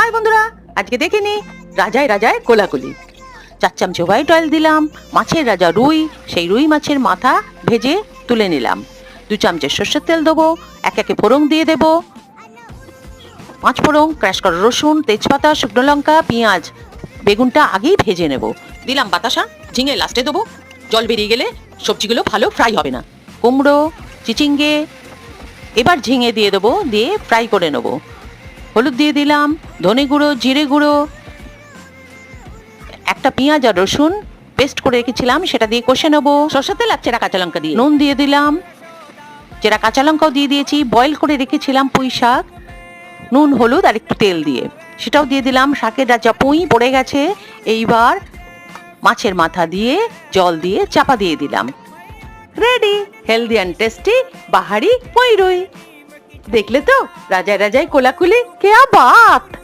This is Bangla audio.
হাই বন্ধুরা, আজকে দেখে নি রাজায় রাজায় কোলাকুলি। 4 চামচ হোয়াইট অয়েল দিলাম, মাছের রাজা রুই, সেই রুই মাছের মাথা ভেজে তুলে নিলাম। 2 চামচ সর্ষের তেল দেবো, একে ফোড়ন দিয়ে দেবো, 5 ফোড়ন, ক্র্যাশ করা রসুন, তেজপাতা, শুকনো লঙ্কা, পেঁয়াজ, বেগুনটা আগেই ভেজে নেব। দিলাম বাতাসা, ঝিঙে লাস্টে দেবো। জল বেরিয়ে গেলে সবজিগুলো ভালো ফ্রাই হবে না। কুমড়ো, চিচিঙ্গে, এবার ঝিঙে দিয়ে দেবো, দিয়ে ফ্রাই করে নেবো। হলুদ দিয়ে দিলাম, ধনে গুঁড়ো, জিরে গুঁড়ো, একটা পেঁয়াজ আর রসুন পেস্ট করে রেখেছিলাম সেটা দিয়ে কষে নেবো। সরষের তেল আর চেরা কাঁচা লঙ্কা দিয়ে নুন দিয়ে দিলাম, চেরা কাঁচা লঙ্কাও দিয়ে দিয়েছি। বয়েল করে রেখেছিলাম পুঁই শাক, নুন হলুদ আর একটু তেল দিয়ে সেটাও দিয়ে দিলাম। শাকের রাজা পুঁই পড়ে গেছে, এইবার মাছের মাথা দিয়ে জল দিয়ে চাপা দিয়ে দিলাম। রেডি হেলদি অ্যান্ড টেস্টি বাহারি পই রুই। দেখলে তো রাজায় রাজায় কোলাকুলি, কে বাত।